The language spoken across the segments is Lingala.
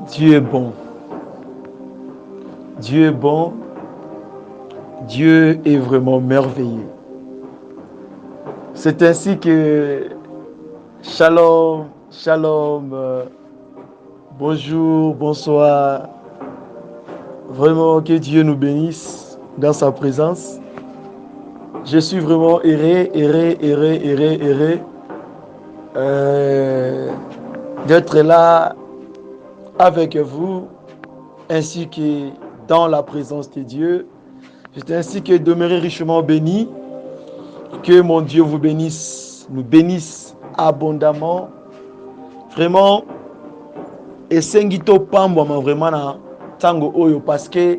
Dieu est bon. Dieu est bon. Dieu est vraiment merveilleux. C'est ainsi que Shalom, Shalom, bonjour, bonsoir. Vraiment que Dieu nous bénisse dans sa présence. Je suis vraiment heureux d'être là avec vous ainsi que dans la présence de Dieu. C'est ainsi que demeurez richement bénis. Que mon Dieu vous bénisse, nous bénisse abondamment. Vraiment, esengito pambwama vraiment na tango oyo parce que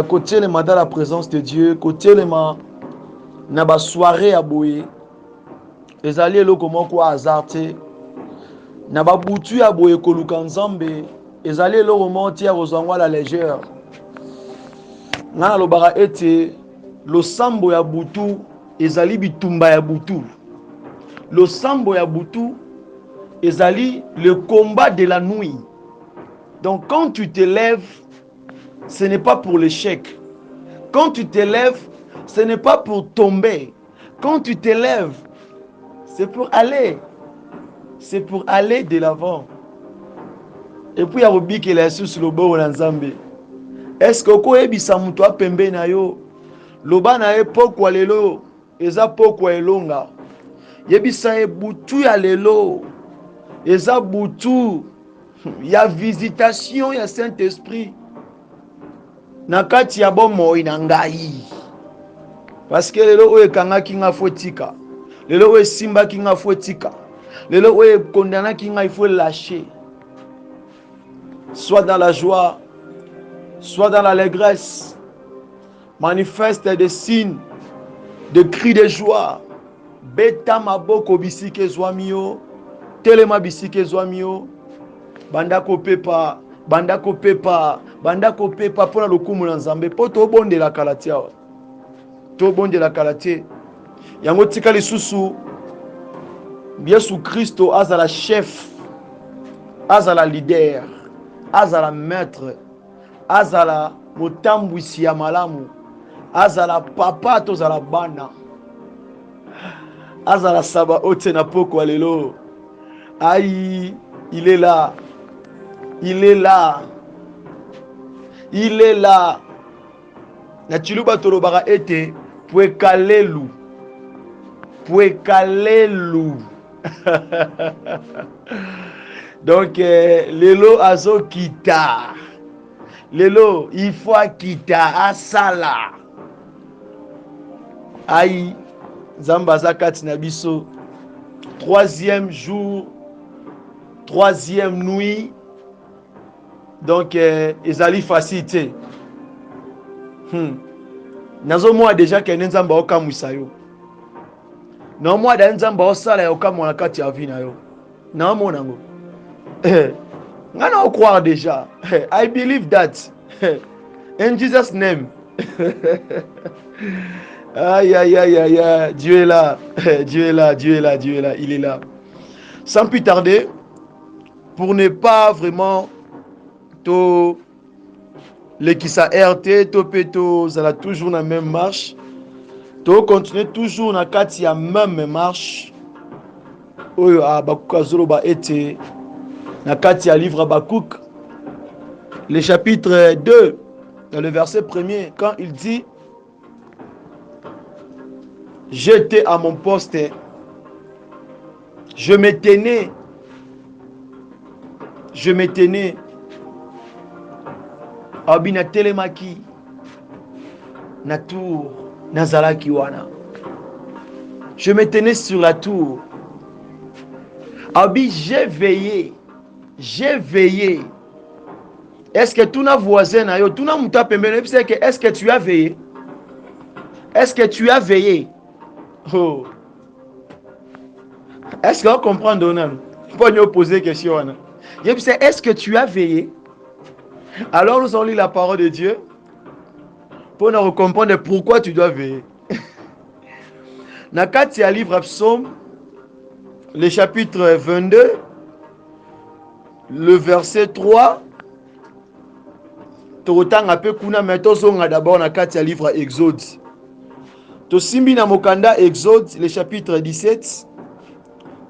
côté les dans la présence de Dieu, côté les na ba soirée à boye, les alliés lo comment quoi hasard te, na ba butu à boye koluka nzambe, les alliés lo comment tia rozangwa la légère. Na lo bara ete lo sambo ya butu ezali bitumba ya butu. Le sambo ya butu ezali le combat de la nuit. Donc quand tu te lèves, ce n'est pas pour l'échec. Quand tu te lèves, ce n'est pas pour tomber. Quand tu te lèves, c'est pour aller. C'est pour aller de l'avant. Et puis il y a Robi qui est sur le bord de Nzambe. Est-ce que vous avez mutu apembe na yo? Loba na e pokwa lelo, eza pokwa elonga. Yebisa e butu ya lelo, eza butu ya visitation ya Saint-Esprit. Na kati ya bomoi na ngai. Parce que lelo oyo ekangaki nga fotika. Lelo oyo esimbaki nga fotika. Lelo oyo ekondanaki nga il faut lâcher. Soit dans la joie, soit dans l'allégresse. Manifeste des signes, de cris de joie. Beta maboko bisike zwamio. Telema bisike zwamio. Bandako pepa. Bandako pepa. Bandako pepa pona lokumu na Nzambe. Po to bonde la kalatia. To bonde la kalatie. Yango tika lisusu. Yesu Christo azala chef. Azala leader. Azala maître. Azala motambwisi ya malamu. Azala papa tozala bana. Azala saba ote na poko alelo. Aïe, il est là. Il est là. Il est là. Na chiluba torobara ete pwekalelu. Pwekalelu. Donc lelo azo kita. Lelo il faut kita asala. Aïe, Zambaza Katinabiso, troisième jour, troisième nuit. Donc, ezali facilité. Nazo moi déjà que Nzamba oka musayo. Non moi da Nzamba osala oka mona kati ya vie na yo. Na mo nango. Ngana croire déjà. I believe that. In Jesus name. Aïe, aïe, aïe, aïe, aïe, Dieu est là, Dieu est là, Dieu est là, Dieu est là, il est là. Sans plus tarder, pour ne pas vraiment to l'équissa RT, to peto, ça toujours la même marche, to continuer toujours na kati ya même marche. Oyo Abakouk Azoloba ete na kati ya livre Abakouk, le chapitre 2, dans le verset 1er, quand il dit: j'étais à mon poste, je me tenais, abina telemaki, na tour, nazalaki wana. Je me tenais sur la tour. Abi, j'ai veillé. Est-ce que tu n'as voisin, tu n'as mouta pembele, est-ce que tu as veillé? Est-ce que tu as veillé? Oh. Est-ce qu'on comprend Donald? Pour nous poser question. Est-ce que tu as veillé? Alors nous allons lire la parole de Dieu pour nous comprendre pourquoi tu dois veiller. Nakati a livre Psaume, le chapitre 22, le verset 3. Totanga pe kuna metozonga d'abord na kati ya livre Exode. Tosimbi na mokanda Exode, le chapitre 17,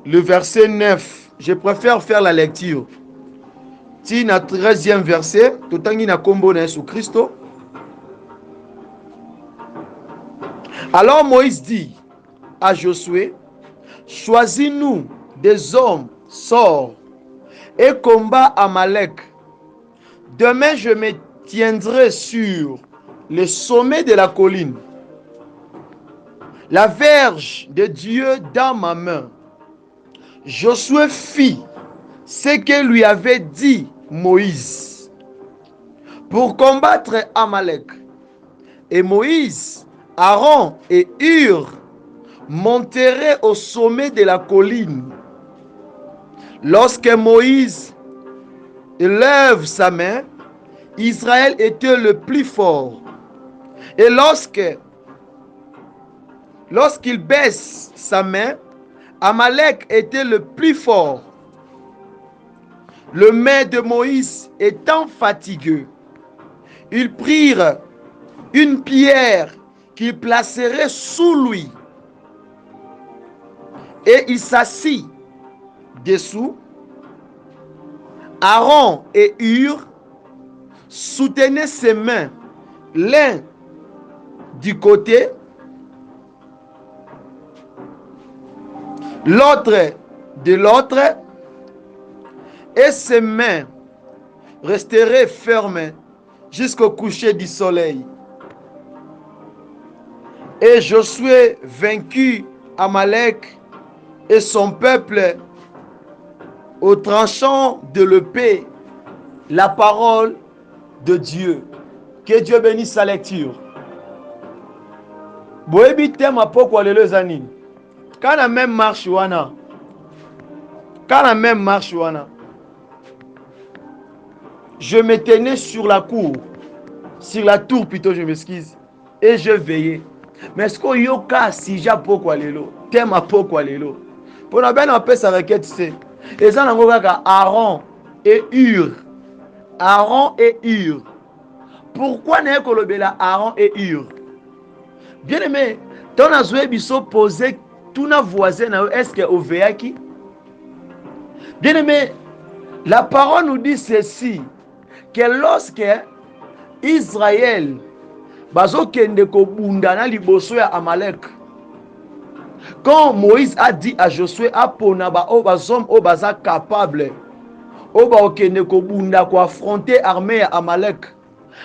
le verset 9. Je préfère faire la lecture. Ti na 13e verset, totangi na kombo na Yesu Christo. Alors Moïse dit à Josué, choisis-nous des hommes, sors et combat Amalek. Demain je me tiendrai sur le sommet de la colline, la verge de Dieu dans ma main. Josué fit ce que lui avait dit Moïse pour combattre Amalek. Et Moïse, Aaron et Hur monteraient au sommet de la colline. Lorsque Moïse lève sa main, Israël était le plus fort. Et lorsqu'il baisse sa main, Amalek était le plus fort. Le main de Moïse étant fatigué, ils prirent une pierre qu'ils placeraient sous lui. Et il s'assit dessous. Aaron et Hur soutenaient ses mains, l'un du côté, l'autre de l'autre, et ses mains resteraient fermes jusqu'au coucher du soleil. Et Josué vaincut Amalek et son peuple au tranchant de l'épée. La parole de Dieu. Que Dieu bénisse sa lecture. Boebi tema poko lelo zani. Kana même marche wana. Kana même marche wana. Je me tenais sur la cour, sur la tour plutôt, je m'excuse, et je veillais. Mais est-ce que yoka si ja poko lelo, tema poko lelo. Pour la ben appelle sa requête c'est. Et ça n'a Aaron et Hur. Aaron et Hur. Pourquoi n'est-ce que le Aaron et Hur? Bien aimé, ton azoué biso posé tout na voisin est-ce que au veillaki? Bien aimé, la parole nous dit ceci, que lorsque Israël bazokende ko bundana liboso ya Amalek, quand Moïse a dit à Josué apona ba o bazom o baza capable o ba okende ko bunda ko affronter armée ya Amalek.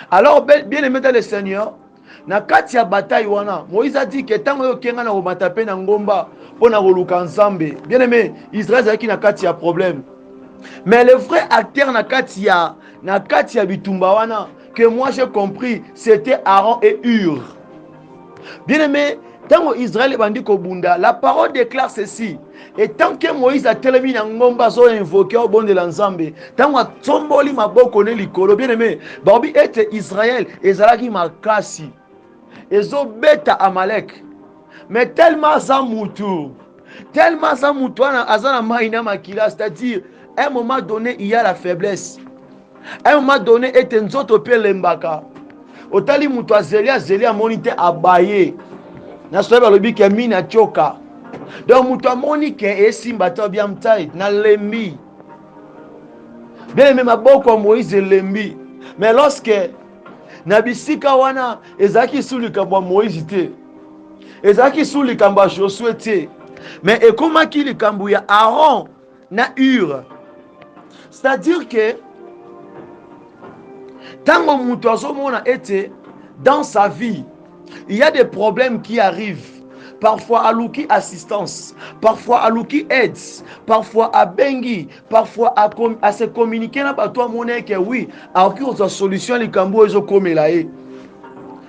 Alors bien aimé dans le Seigneur, na kati ya bataille wana Moïse a dit que tango yo kenga na ko matape na ngomba pona ko luka nzambe. Bien aimé, Israël zaki na kati ya problème. Mais le vrai acteur na kati ya bitumba wana que moi j'ai compris, c'était Aaron et Hur. Bien aimé, tant que Israël bandi ko bunda, la parole déclare ceci. Et tant que Moïse a telemi na ngomba so invoqué au bon de l'ensemble, tant que tomboli maboko ne likolo, bien aimé, babi ete Israël ezalaki makasi. Ezo beta Amalek. Mais tellement ça moutou azana maina makila, c'est-à-dire à un moment donné il y a la faiblesse. À un moment donné ete nzoto pe lembaka. Otali mutu azeli monite abaye. Na soba lobi ke mina choka. Donc mutu amoni ke esimba to bien mtai na lembi. Bien même maboko Moïse lembi. Mais lorsque na bisika wana ezaki sous likambo Moïse te. Ezaki sous likambo Josué te. Mais ekomaki likambo ya Aaron na Hur. C'est-à-dire que tango mutu azomona ete dans sa vie, il y a des problèmes qui arrivent. Parfois à Luki assistance, parfois à Luki aide, parfois à Bengi, parfois à se communiquer na bato monnaie que oui, à aucune solution les cambo ezo comme là.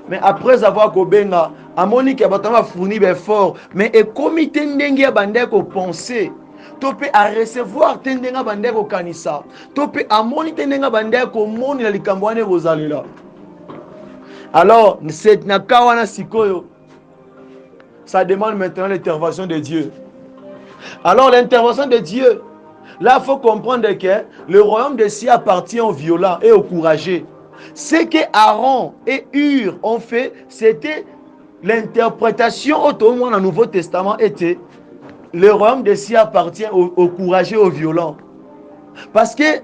Mais après avoir kobenga, à Monique bato va fournir effort, mais et comité ndenge ya bande ko penser. Topé à recevoir tendenga bande ko kanisa. Topé à moni tendenga bande ko moni la likambo ane rozalela. Alors, c'est nakawana sikoyo. Ça demande maintenant l'intervention de Dieu. Alors l'intervention de Dieu, Là, il faut comprendre que le royaume des cieux appartient aux violents et aux courageux. Ce que Aaron et Hur ont fait, c'était l'interprétation autour du Nouveau Testament était le royaume des cieux appartient aux courageux et aux violents. Parce que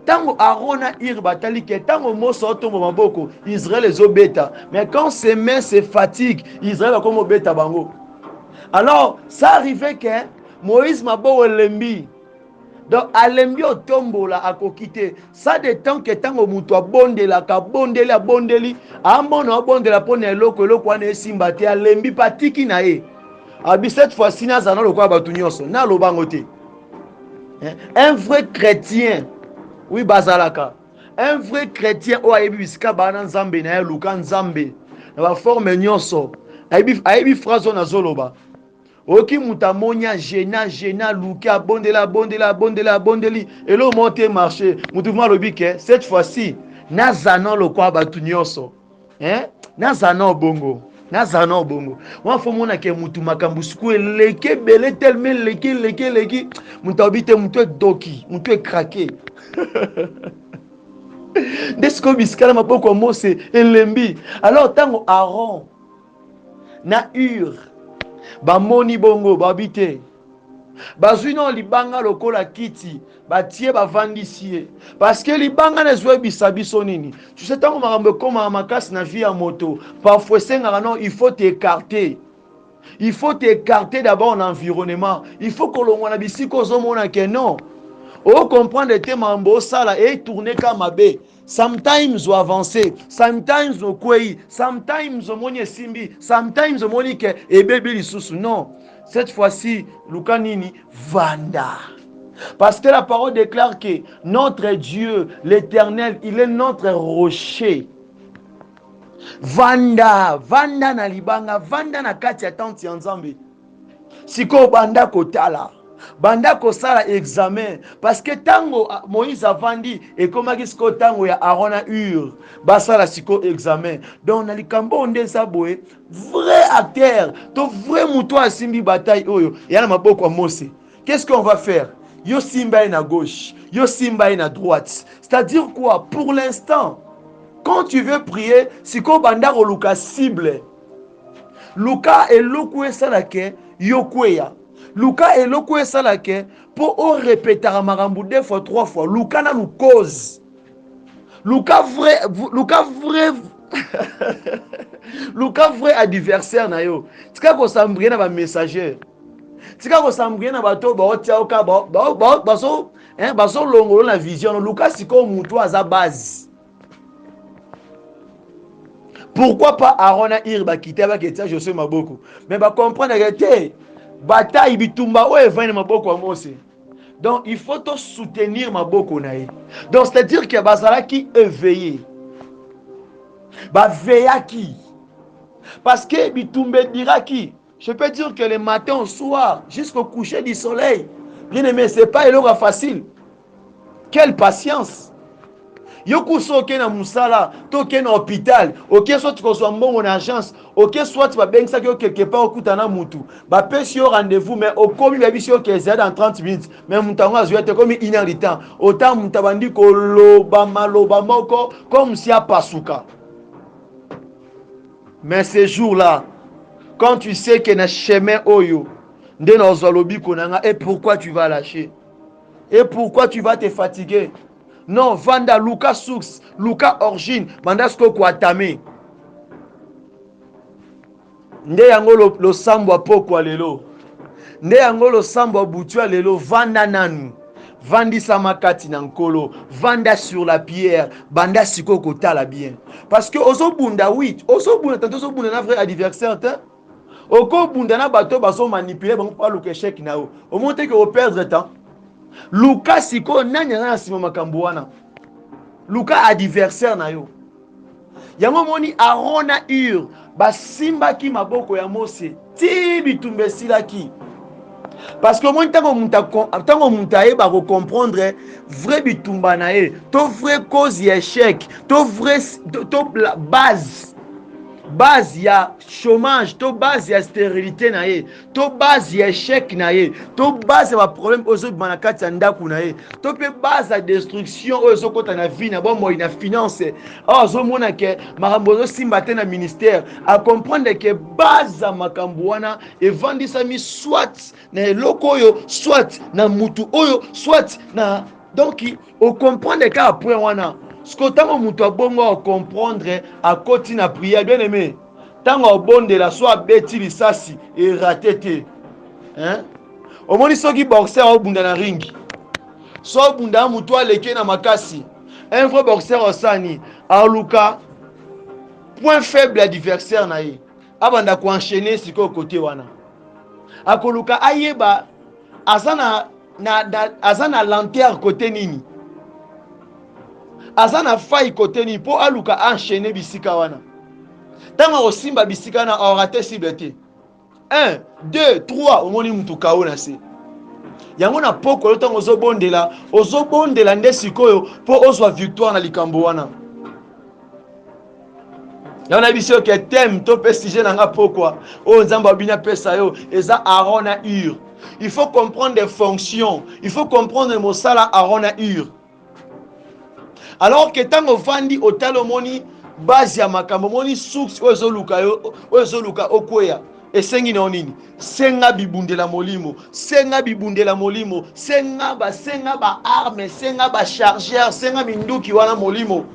tant Aaron et Hur batali que tant Moso tombe maboko, Israël les obéta. Mais quand ses mains se fatiguent, Israël va comme obéta bango. Alors, ça arrivait que Moïse mabo lembi. Donc, alembi otombola akokite. Ça dépend que tant mutu abondela ka bondeli abondeli, amona abondela pona eloko wana esimba te alembi patiki na ye. Abi cette fois-ci nazana lokwa batu nyonso na lobango te. Un vrai chrétien, oui bazalaka. Un vrai chrétien o ayebi bisika bana nzambe na ye luka nzambe. Na ba forme nyonso. Ayebi phrase na zoloba. Oki mutamonya gena luka bondeli et le monte marché mutuma lobike cette fois-ci nazana lokwa batu nyonso nazana bongo moi faut mona ke mutu makambu suku leke belé tellement leki mutu obite mutu doki mutu craqué desko biskala mapoko mose elembi. Alors tango Aaron na Hur bamoni bongo babite bazwi no libanga lokola kiti batie bavandisi parce que libanga nezwe bisabiso nini tu sais tango makambo ekoma makasi na vie ya moto parfois esengaka non il faut t'écarter. Il faut t'écarter d'abord en environnement. Il faut kolongwa na bisika ozomona ke non o comprendre te mambo osala et tourner comme abe. Sometimes o avancer, sometimes o kwei, sometimes o moni simbi, sometimes o moni ke ebebi lisusu. Non, cette fois-ci, luka nini vanda. Parce que la parole déclare que notre Dieu, l'Éternel, il est notre rocher. Vanda na libanga, vanda na kati ya tente ya Nzambe. Siko banda kotala. Banda kosala examen parce que tango Moïse avandi et comme siko tango ya Aaron a Hur basala siko examen. Donc na likambo onde saboé vrai acteur to vrai muto asimbi bataille oyo ya na maboko ya Mose. Qu'est-ce qu'on va faire? Yo simba na gauche, yo simba na droite. C'est-à-dire quoi? Pour l'instant, quand tu veux prier, siko banda ko luka cible. Luka eloko esalake yo kweya. Luka eloko esalake pour o répéter marambu 2 fois 3 fois. Luka na lu cause. Luka vrai Luka vrai adversaire na yo. Tika ko sambrien na ba messager. Tika ko sambrien na bato ba otia oka baso longolo na vision. Luka siko mutu aza base. Pourquoi pas Aaron a Hur ba kité ba ketia Josué maboko. Mais ba comprendre que te bataille bitumba o evane maboko Mose. Donc il faut te soutenir maboko nae. Donc c'est-à-dire que bazala qui éveillé. Ba veilla qui. Parce que bitumbe dira qui. Je peux dire que le matin au soir jusqu'au coucher du soleil. Bien aimé, c'est pas éloigné facile. Quelle patience. Yoku soke na musala, toke na hôpital, ok soit tu reçois mbongo na agence, ok soit tu vas bengsa que quelque part okutana mutu. Ba pesi yo rendez-vous mais okomi ba biso que c'est dans 30 minutes. Mais mutango azuete comme 1 heure de temps. Autant mutabandi ko loba maloba moko comme si a pasuka. Mais ces jours-là, quand tu sais que na chemin oyo, nde na ozalobi konanga et pourquoi tu vas lâcher? Et pourquoi tu vas te fatiguer? Non, vanda Luka Soux, Luka Origine, mandasko kwatame. Nde yango lo sambo poko lelo. Nde yango lo sambo butu lelo vanda nanu. Vandi samakati na nkolo, vanda sur la pierre, banda siko kotala bien. Parce que ozo bunda oui, ozo bunda tanto ozo bunda na vrai adversaire te. Oko bunda na bato baso manipuler bango pa luka échec na o. Au monte que o perdre temps. Luka siko nani na sima makambo wana. Luka adversaire na yo. Yango moni Aaron na Hur basimba ki maboko ya Mose ti bitumbe silaki. Parce que moi tango munta ba comprendre vrai bitumba na to vrai cause ya échec, to vrai to la base. base ya chômage, to base ya stérilité na ye, to base ya échec na ye, to base ya problème ozo manakati ya ndaku na ye, to pe base ya destruction ozo kota na vie na bomoi na finance. Ozo mona ke makambo ozo simba te na ministère, a comprendre ke base ya makambo wana evandisa mi soit na eloko oyo, soit na mutu oyo, soit na donc o comprendre ka après wana. Ce que tant que tu bongo comprendre à côté na prière bien aimé. Tant que bon de la soit bêti lisasi et raté. Hein? Au moins ceux qui boxer au bunda na ring. So bunda mutu aleke na makasi. Un vrai boxeur osani aluka point faible adversaire na ye. Abanda ko enchaîner siko côté wana. Akoluka ayeba azana lanterne côté nini. Azana faille côté ni po aluka enchaîner bisika wana. Tanga osimba bisika na orate cible 1 2 3 omoni mutu kao na se. Yango na poko tanga ozobondela nde sikoyo po ozwa victoire na likambo wana. Yana bisio ke thème to pestige na nga pokwa o nzamba bina pesa yo eza Aaron na Hur. Il faut comprendre les fonctions, il faut comprendre mosala Aaron na Hur. Alors que tango vandi otalo moni base ya makambo moni source ozoluka okweya esengi na nini senga bibundela molimo senga ba arme senga ba chargeur senga minduki wana molimo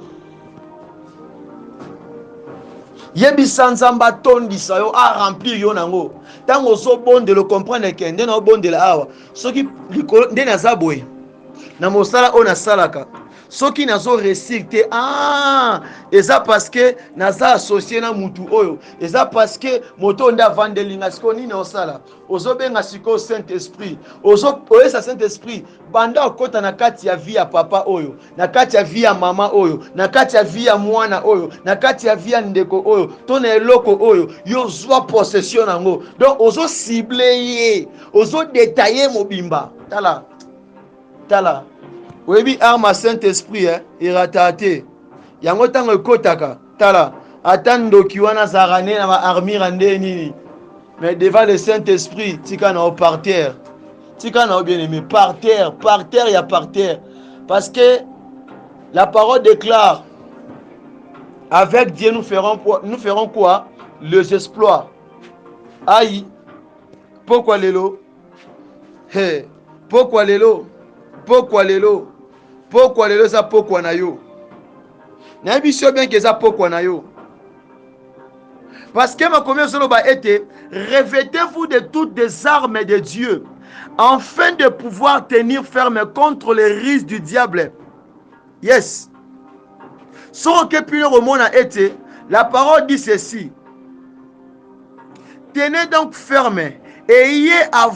yebisa nzamba tondisa yo a remplir yo nango tango ozobondela comprendre ke nde na obondela awa soki nde naza boye na mosala oyo nasalaka soki nazo réussir te eza parce que naza associé na mutu oyo eza parce que moto nda vandelinga siko nini osala ozobenga siko Saint Esprit oyesa Saint Esprit banda okota na kati ya vie ya papa oyo na kati ya vie ya mama oyo na kati ya vie ya mwana oyo na kati ya vie ya ndeko oyo to na eloko oyo yo zwa possession nango donc ozo cible ye ozo détailler mobimba tala webi arma Saint-Esprit iratate yango tango ekotaka tala ata ndoki wana zarane na ba armure nde nini mais devant le Saint-Esprit tika na par terre tika na bien aimé par terre ya par terre parce que la parole déclare avec Dieu nous ferons quoi les exploits aïe pourquoi lelo pourquoi lelo za pokwa na yo na biso bien que za pokwa na yo parce que ma commerce ba été revêtez-vous de toutes les armes de Dieu afin de pouvoir tenir ferme contre les ruses du diable. Yes. Ce que puis le monde a été, la parole dit ceci: tenez donc ferme, ayez à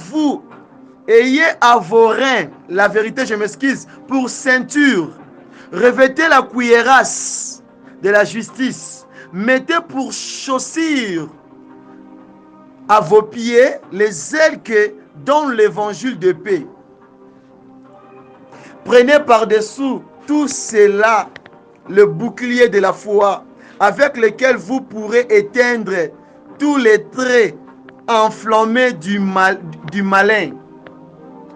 vos reins, la vérité, je m'excuse, pour ceinture. Revêtez la cuirasse de la justice. Mettez pour chaussures à vos pieds les ailes que donne l'évangile de paix. Prenez par-dessous tout cela le bouclier de la foi, avec lequel vous pourrez éteindre tous les traits enflammés du malin.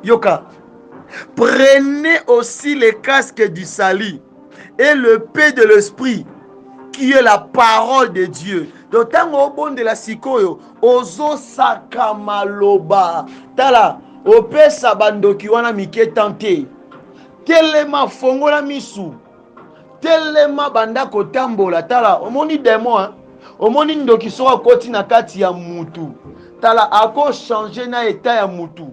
Yoka. Prenez aussi les casques du salut et le paix de l'esprit qui est la parole de Dieu. Donc tango bon de la sikoyo ozo sakamaloba tala opesa bandoki wana mike tante telema fongola misu telema banda kotambola tala omoni démon omoni ndoki soka koti na kati ya mutu tala ako changer na état ya mutu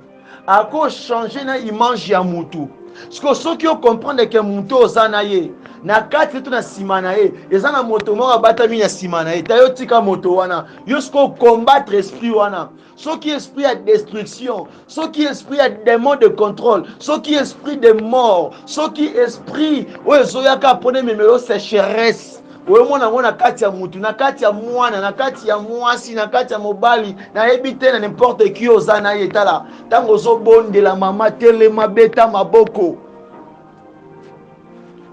ako changer na image ya mutu siko soki o comprendre que mutu ozana ye na kati tu na sima na ye eza na moto moko abatami na sima na ye tayo tika moto wana yo siko combattre esprit wana soki esprit ya destruction soki esprit ya démon de contrôle soki esprit de mort soki esprit oyo ezoyaka pone memelo sécheresse oyo mona ngo na kati ya mutu na kati ya mwana na kati ya mwasi na kati ya mobali na yebi te na n'importe qui oza na ye tala tango ozobondela mama telema beta maboko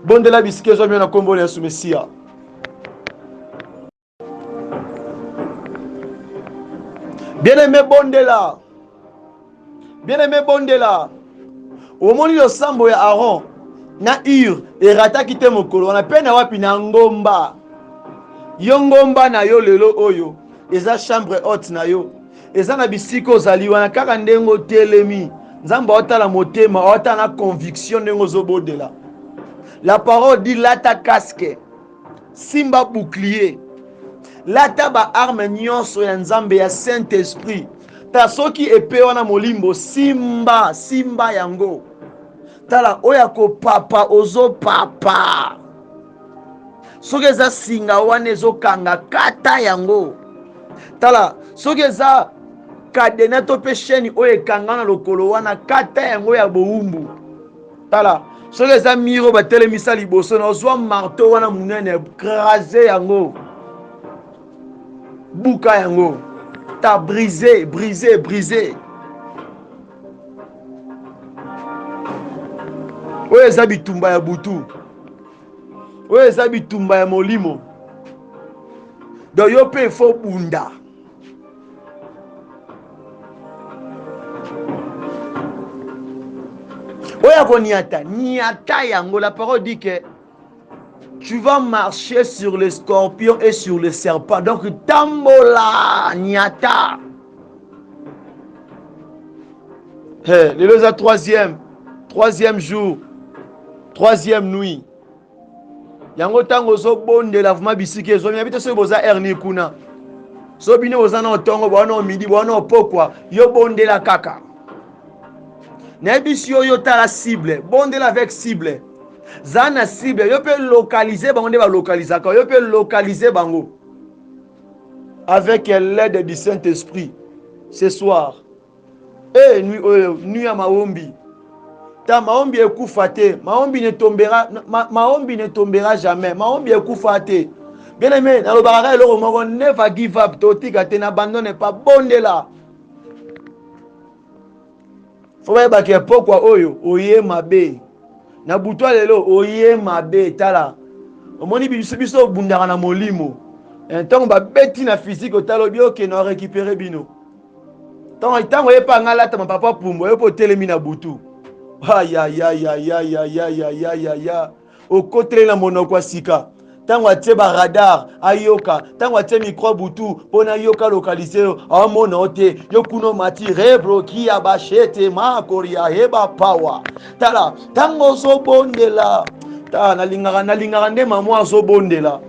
bondela bisike ezwa mio na kombo na Yesu Mesia. Bien-aimé bondela. Bien-aimé bondela. Au moment le sambo ya Aaron na Ur erata kite mokolo na pena wapi na ngomba. Yo ngomba na yo lelo oyo eza chambre haute na yo. Eza na bisiko ozali wana kaka ndengo telemi. Nzamba otala motema otala na conviction ndengo zobodela. La parole dit lata casque, simba bouclier. Lata ba arme nyonso ya nzambe ya Saint-Esprit. Ta soki epée wana molimbo simba yango. Tala oya ko papa ozo papa. Soki eza singa wana ezokanga kata yango. Tala soki eza kadena to pe chaîne oyo ekanga na lokolo wana kata yango ya boumbu. Tala soki eza miro batelemisa liboso na ozwa marteau wana munene crase yango. Buka yango. Ta brisé. Oyo eza bitumba ya butu. Oyo eza bitumba ya molimo. Do yo pe fo bunda. Oya ko niata yango. La parole dit que tu vas marcher sur les scorpions et sur les serpents. Donc tambola niata. Le troisième jour, troisième nuit. Yango tango zo bonde lavement bisike zo mibito so boza erni kuna. So bine boza na otongo bwana midi bwana pokwa yo bonde la kaka. Na bisi yo tala cible, bonde la avec cible. Zana cible, yo peut localiser bango de ba localiser ka, yo peut localiser bango avec l'aide du Saint-Esprit ce soir. Nuit à maombi. Ta maombi ekufa te, maombi ne tombera jamais, maombi ekufa te. Bien aimé, dans le barrage le moko never give up, totika te n'abandonne pas, bonde là. Faut pas que pourquoi oyo oye mabe. Na butwa lelo oye mabe tala. Omoni biso bundaka na molimo. Ntango ba beti na physique otalobi oke na récupérer bino. Tango yepa ngala ta papa pumbo yo po telemi na butu. Ya okotrela monoko sika. Tango atie ba radar ayoka, tango atie micro butu pona yoka localiser amona ote yo kuno mati rebroki abashete makoria heba power. Tala tango so bondela. Ta nalingaka nde maman so bondela.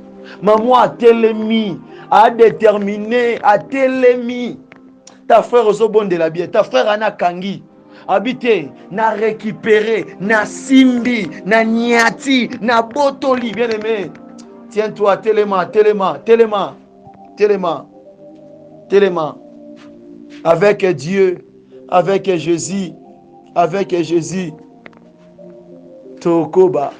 Maman a telemi, a déterminé, a telemi. Ta frère so bondela bien, ta frère ana kangi. Habité, na récupéré, na simbi, na niati, na botoli, bien aimé. Tiens-toi, tellement. Avec Dieu, avec Jésus. Tokokoba.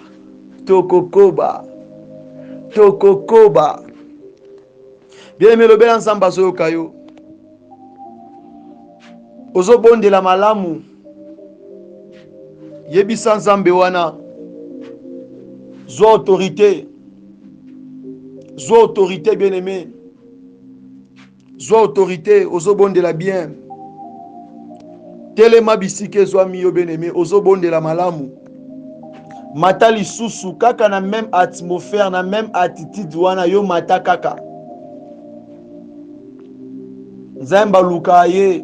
Bien aimé, le bel ensemble zo kayo. Ozo bonde la malamu. Yebi sans Nzambe wana. Zo autorité, bien aimé. Zo autorité, ozo bonde la bien. Telema bisike zo miyo bien aimé, ozo bonde la malamu. Matali susu kaka na même atmosphère, na même attitude wana yo mata kaka. Nzamba lukaye.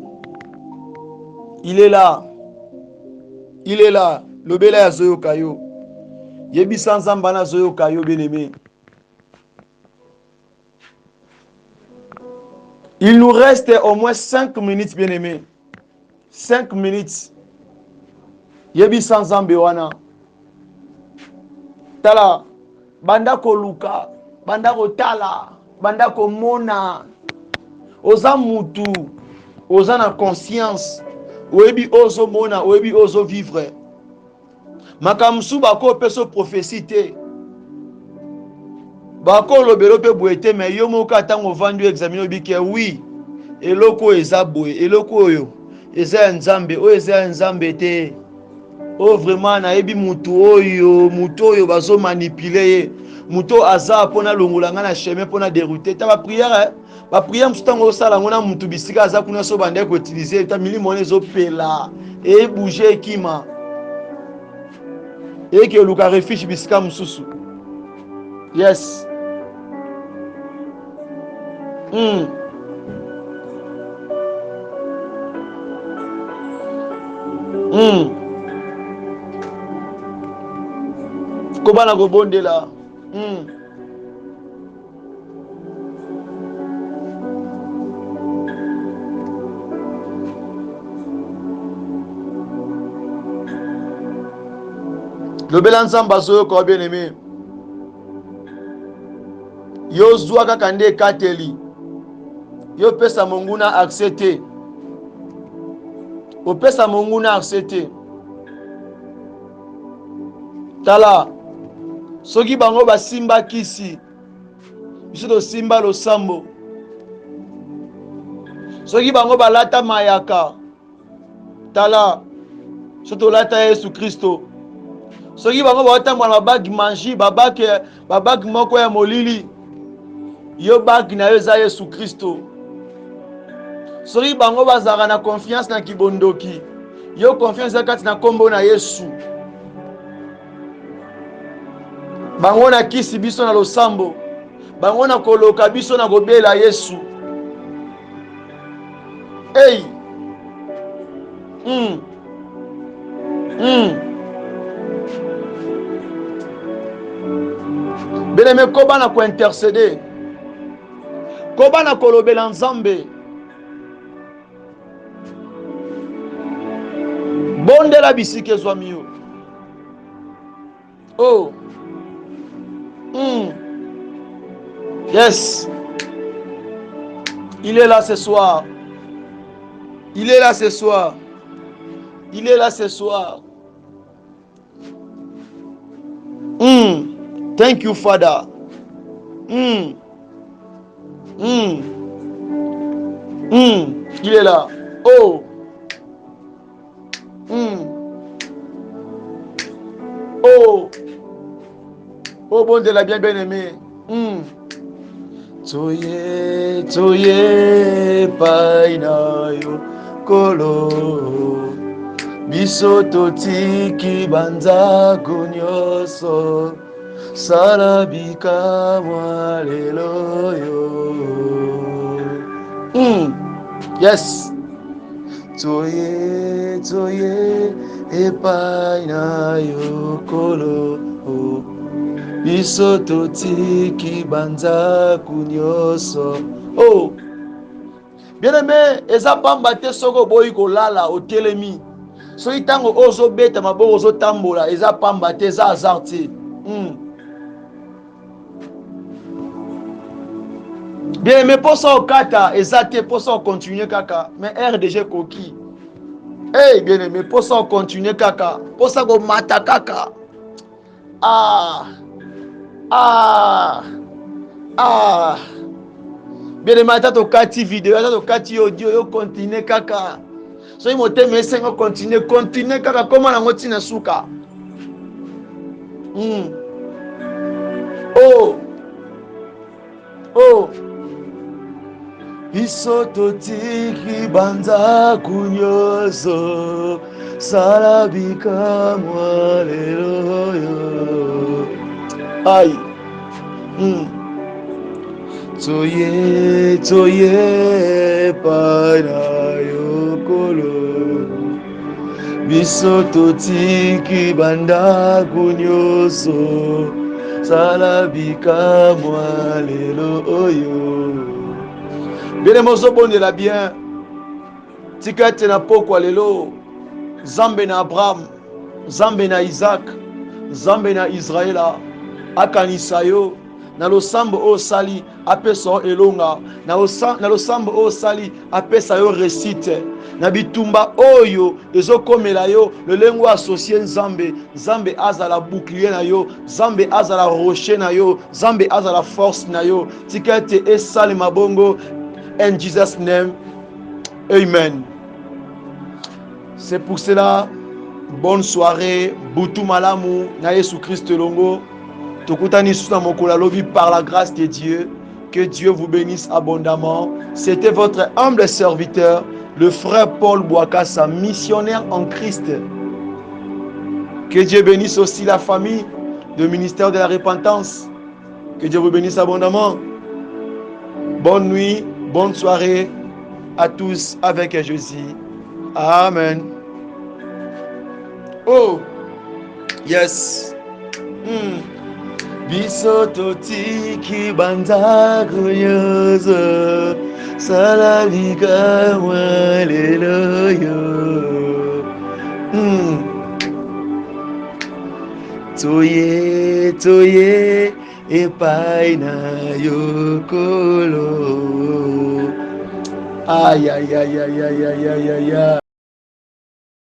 Il est là. Le bel ya zoyo kayo. Yebi sans Nzamba zoyo kayo bien aimé. Il nous reste au moins 5 minutes, bien aimé. 5 minutes. Yebi sans Nzambe wana. Tala. Banda ko luka. Banda ko tala. Banda ko mona. Oza mutu. Oza na conscience. Oyebi ozo mona. Oyebi ozo vivre. Makamsu bako peso prophétie te. Bako lobelo pe boete mais yo moka tango vandu examiner bike oui. Eloko eza boye, eloko oyo eza Nzambe, oyo eza Nzambe te. Oh vraiment na yebi mutu oyo bazo manipuler ye. Muto aza pona longola nga na chemin pona dérouter. Ta ba prière ba prière mustango sala ngona mutu bisika za kuna so bande ko utiliser ta milimo nezo pela e bouger kima et que luka refuge bisika mususu. Yes. Kobana ko bondela. Le belanzam baso ko bien aimé. Yo zwa kaka nde kateli. Yo pesa monguna accepter. O pesa monguna accepter. Tala soki bango basimba kisi biso to simba losambo. Soki bango balata mayaka tala soto lata Yesu Kristo. Soki bango batambola babagi manji babagi moko ya molili yo bagi na yo eza Yesu Kristo. Soki bango bazalaka na confiance na kibondoki yo confiance ya kati na kombo na Yesu. Bango na kisi biso na losambo, bango na koloka biso na kobela Yesu. Hey. Bien-aimé, koba na ko intercéder, koba na kolobela Nzambe, bondela bisike zwami yo. Oh. Yes. Il est là ce soir. Il est là ce soir. Il est là ce soir. Thank you, Father. Il est là. Oh. Oh. Oh, bon de la bien-aimée. Toye, toye, paina yo, kolo. Biso totiki banza kunyoso. Salabika mwalelo yo. Yes. Toye, toye, paina yo, kolo. Biso totiki banza kunyoso. Oh. Bien-aimé, eza pamba te soko boyi kolala otelemi. So itango ozo beta maboko ozo tambola eza pamba te eza hasard te. Bien-aimé, posa okata eza te posa continuer kaka. Mais RDG koki. Hey, bien-aimé, posa continuer kaka. Posa ko mata kaka. Bien-aimé, ata kati vidéo, ata kati audio, yo continue kaka. So il mote mesengo continue kaka koma na ngoti na suka. Oh. Oh. Biso totiki banza kunyoso salabika mwalelo yo. Aïe. Toye, toye, para yo kolo. Biso totiki banda kunyoso salabika mwalelo oyo. Bien mozo bonde la bien. Tikate na pokwa lelo. Zambe na Abraham, Zambe na Isaac, Zambe na Israela, akanisa yo na losambo o sali apesa elonga na losambo o sali apesa yo récite na bitumba oyo ezokomela yo lolengo associé Nzambe. Nzambe azala bouclier na yo, Nzambe azala rocher na yo, Nzambe azala force na yo. Tikate esali mabongo in Jesus name. Amen. C'est pour cela, bonne soirée, Boutou Malamu, na Yesu Christ longo. Tokutani sous na mokolo lobi par la grâce de Dieu. Que Dieu vous bénisse abondamment. C'était votre humble serviteur, le frère Paul Bouakassa, missionnaire en Christ. Que Dieu bénisse aussi la famille du ministère de la repentance. Que Dieu vous bénisse abondamment. Bonne nuit, bonne soirée à tous avec Jésus. Amen. Oh, yes. Bisoto tiki banza kuyozo salalika waleloyo. Toye epai na yokolo. Aïe aïe aïe aïe aïe aïe aïe aïe.